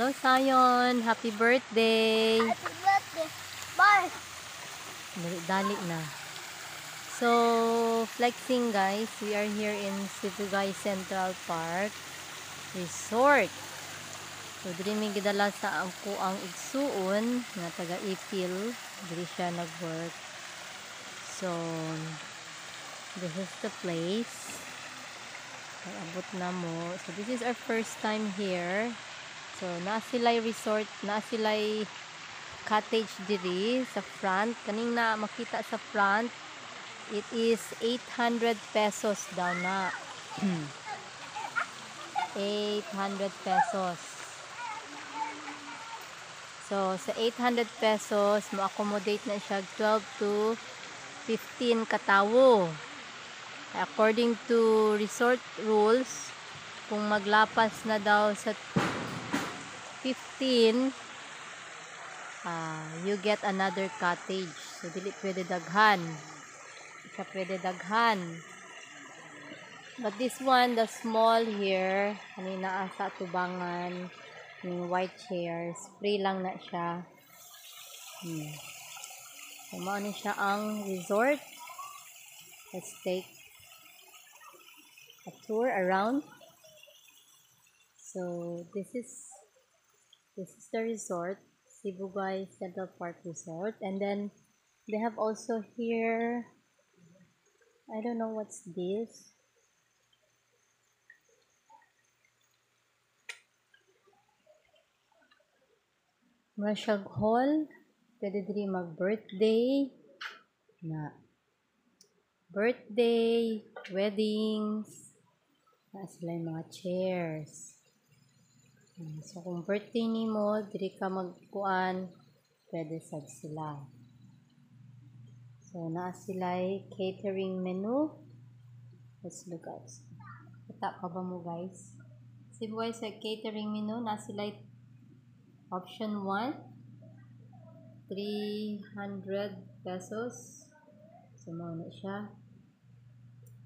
Hello, Sayon. Happy birthday. Happy birthday. Bye. Dali na. So, flexing guys. We are here in Sibugay Central Park Resort. So, diri mi gidala sa ang igsuon nga taga Ipil. Diri siya nag-work. So, this is the place. Abot na mo. So, this is our first time here. So, nasilay resort, nasilay cottage diri sa front. Kaning na makita sa front, it is 800 pesos daw na. 800 pesos. So, sa 800 pesos, ma-accommodate na siya 12 to 15 katawo. According to resort rules, kung maglapas na daw sa 15, you get another cottage. So, dili pwede daghan. Isa pwede daghan. But this one, the small here, kanina asa tubangan, yung white chairs, free lang na siya. So, maano siya ang resort. Let's take a tour around. So, this is the resort, Sibugay Central Park Resort. And then, they have also here, I don't know what's this. Marshall Hall. Pwede diri mag-birthday. Birthday, weddings. Sila yung mga chairs. So, kung birthday ni mo, diri ka magkuan, pwede sad sila. So, naa sila catering menu. Let's look out. Kita pa ba mo guys? Sibugay sa catering menu, naa sila option 1, 300 pesos. So, mauna siya.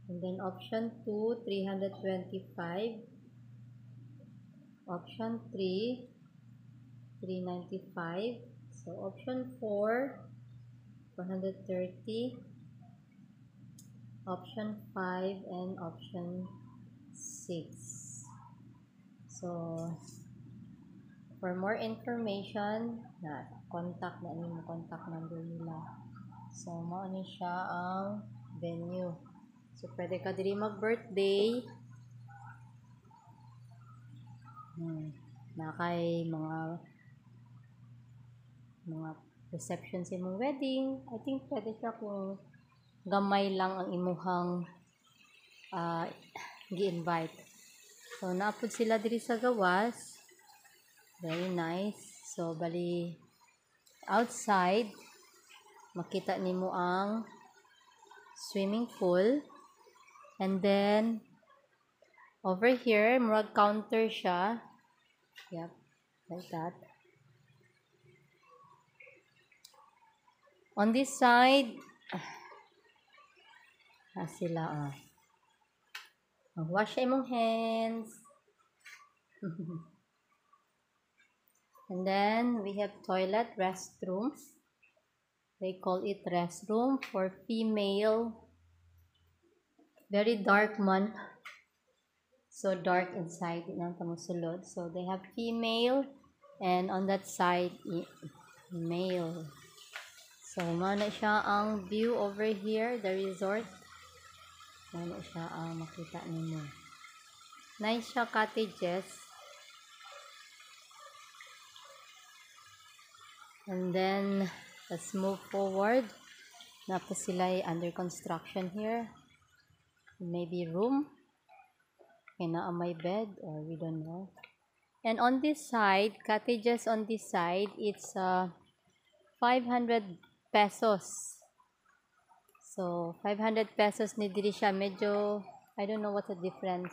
And then option 2, 325. Option 3, 395. So, option 4, 430. Option 5 and option 6. So, for more information, contact na mo contact number nila. So, mao ni siya ang venue. So, pwede ka diri mag-birthday. Na kay mga reception sa imong wedding. I think pwede siya kung gamay lang ang imuhang gi-invite. So, naapod sila diri sa gawas. Very nice. So, bali outside, makita nimo ang swimming pool. And then, over here, murag counter siya. Yep, like that. On this side, sila, wash imong hands. And then, we have toilet, restroom. They call it restroom for female. Very dark month. So dark inside, inang tamusulod. So they have female, and on that side, male. So, mana siya ang view over here, the resort. Mana siya ang makita ninyo. Nice siya cottages. And then, let's move forward. Napa sila under construction here. Maybe room. Na may bed, or we don't know. And on this side, cottages on this side, it's 500 pesos. So, 500 pesos ni diri siya. Medyo, I don't know what's the difference.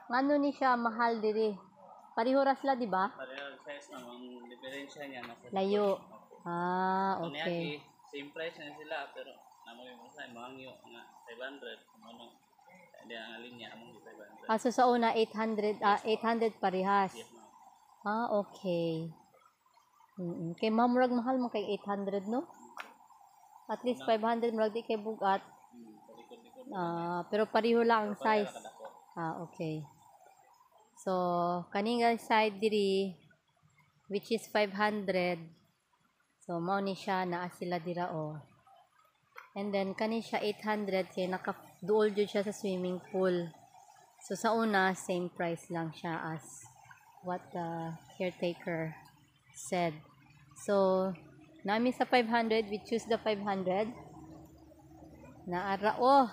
Ano ni siya, mahal diri. Pariho ra sila, di ba? Pareho size naman, diferensya niya nasa Layo. Okay. Same price na sila, pero namoy mo sa mangyo nga 500 ano. Hindi ang linya among 500. So sa una 800 800 parehas. Yes, Ah, okay. Kay mamurag mahal mo kay 800 no? At least 500 murag di kay bugat. Palikod-likod. Pero pareho lang ang Pagkaya size. nakadako. Okay. So, kaning side diri which is 500. So, mao ni siya naa sila dira o. And then kani siya 800 kay naka-duol jud siya sa swimming pool. So, sa una same price lang siya as what the caretaker said. So, nami sa 500, we choose the 500. Naara oh,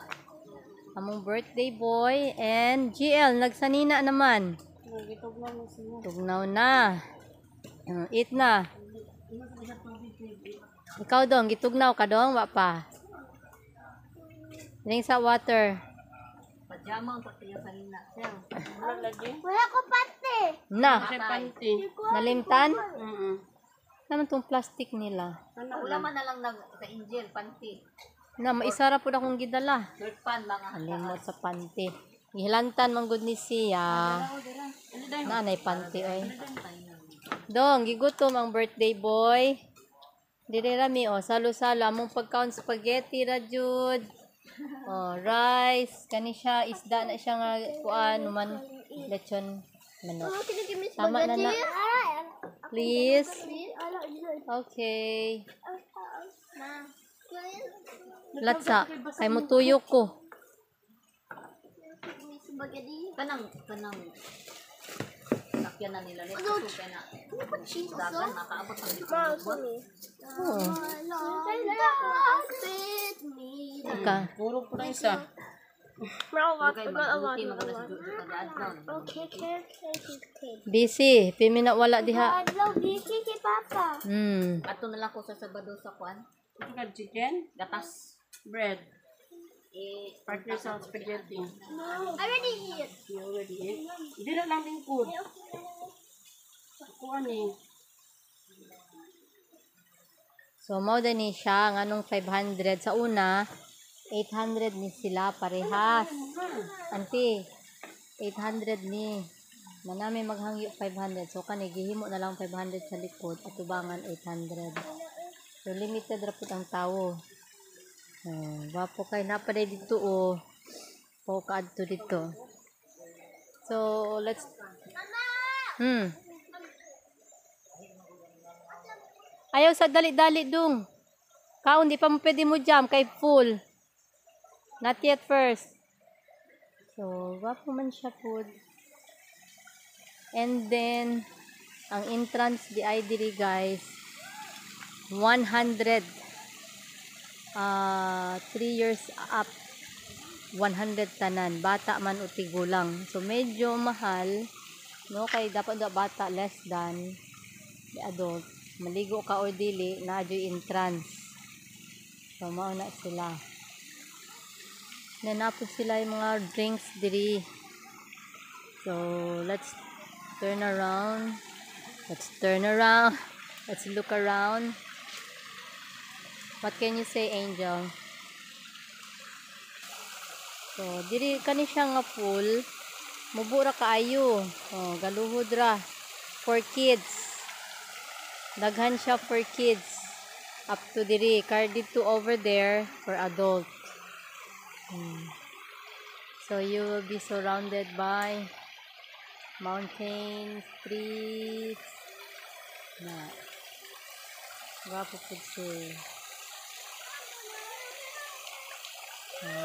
among birthday boy and GL nagsanina naman. Tugnaw na. Eat na. Ikaw dong, gitugnaw ka dong, wa pa. Drink sa water. Wala ko pati. Na, Panty. nalimtan? Naman tong plastic nila. Wala man na lang sa Angel, panty. Na, maisara po na kong gidala. Pan mga Alimot sa panty. Gihilantan man gud ni siya. Nanay panty oy. Dong, gigutom ang birthday boy. Dire rami o salo-salo among pagkaon spaghetti ra jud. Oh, rice, kani siya isda na siya nga kuan man lechon manok. Tama na na. Please. Okay. Latsa, kay mo tuyo ko. kanang sakyan na nila nito kaya na dagan nakaabot ang dito. Oh, ka. Puro po na isa. Okay, magbuti magalas dito kada adlaw. Busy, pimi na wala diha. Papa. Ato na lang ko sa Sabado sa kuan. Chicken? Gatas. Bread. Partner sa spaghetti. I already eat. You already ate? Hindi na lang din food. Kuan eh. So, mao din ni siya nganong 500 sa una, 800 ni sila parehas. Auntie, 800 ni. Manami maghangyo 500. So, kani gihimo na lang 500 sa likod at tubangan 800. So, limited ra pud ang tawo. Wapo kay napaday dito o. Po kaadto dito. So, let's Ayaw sa dali-dali dung. Kaon di pa mo pwede mo jam kay full. Not yet first. So, wapo man siya food. And then, ang entrance di ay diri guys, 100. 3 years up, 100 tanan. Bata man o tigulang. So, medyo mahal. No, kay dapat da bata less than the adult. Maligo ka o dili, na-adyo entrance. So, mauna sila. Nanapos sila yung mga drinks diri. So, let's turn around. Let's turn around. Let's look around. What can you say, Angel? So, diri kani siya nga pool. Mubura kaayo. Oh, galuhod ra. For kids. Daghan siya for kids. Up to diri. Car dito over there for adult. So, you will be surrounded by mountains, trees. Na. Wapo po siya.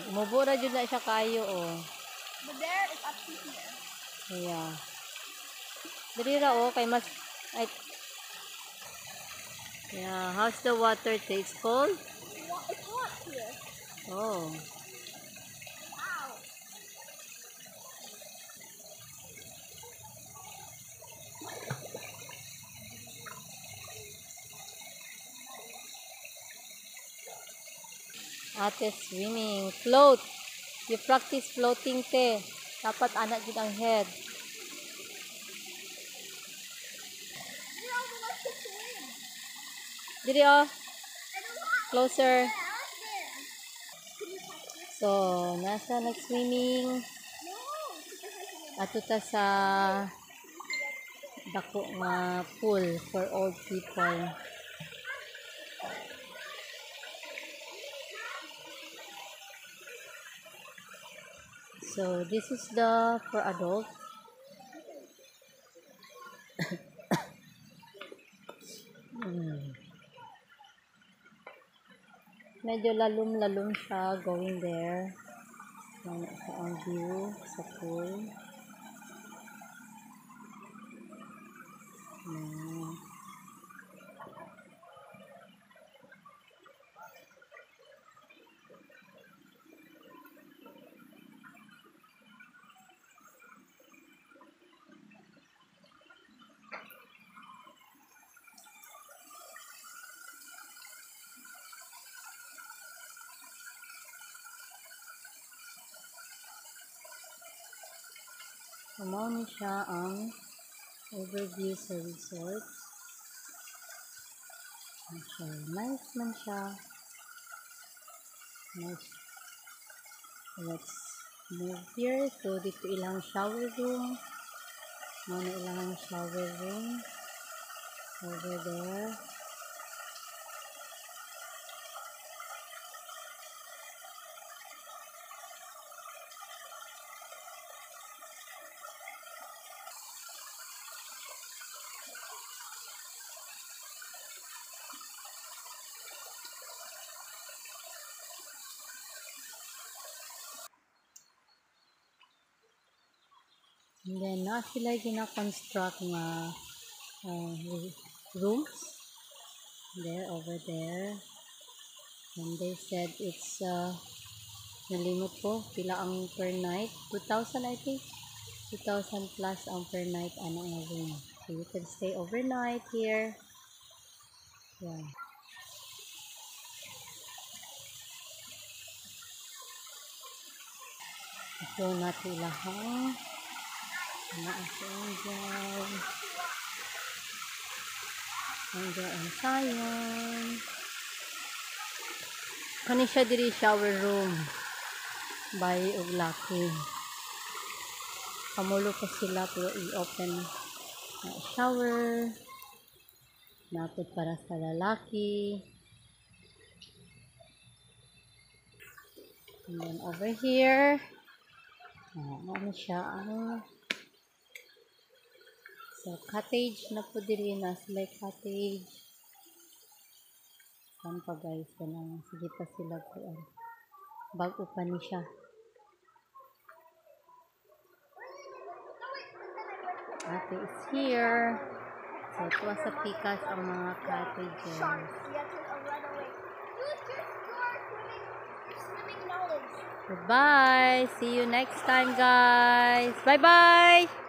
Mubura jud na siya kayo oh. But there is up to here. Yeah. Diri ra oh kay mas ay, yeah, how's the water taste cold? It's hot here. Oh. Wow. Ate swimming. Float. You practice floating te. Dapat anak jud ang head. Diri oh. Closer. So, nasa nag-swimming. Ato ta sa dako nga pool for old people. So this is the for adult. Medyo lalum-lalum siya going there. Ano siya ang view sa pool. Umani siya ang overview sa resort. Nice man siya. Nice. Let's move here. So, dito ilang shower room. Muna ilang shower room. Over there. And then, na sila gina-construct nga rooms. There, over there. And they said it's, nalimot ko, pila ang per night. 2,000 I think. 2,000 plus ang per night ano nga room. So, you can stay overnight here. Yeah. So, natin lahang. Angel and Zion. Kani siya diri shower room. Bayi og laki. Kamulo pa sila pero i-open na shower. Napod para sa lalaki. And then over here. Ano siya ang so, cottage na po diri na sila cottage. Saan pa guys? Sige pa sila po. Bago pa ni siya. Ate is here. So, ito sa Pikas ang mga cottages. Goodbye. See you next time guys. Bye-bye.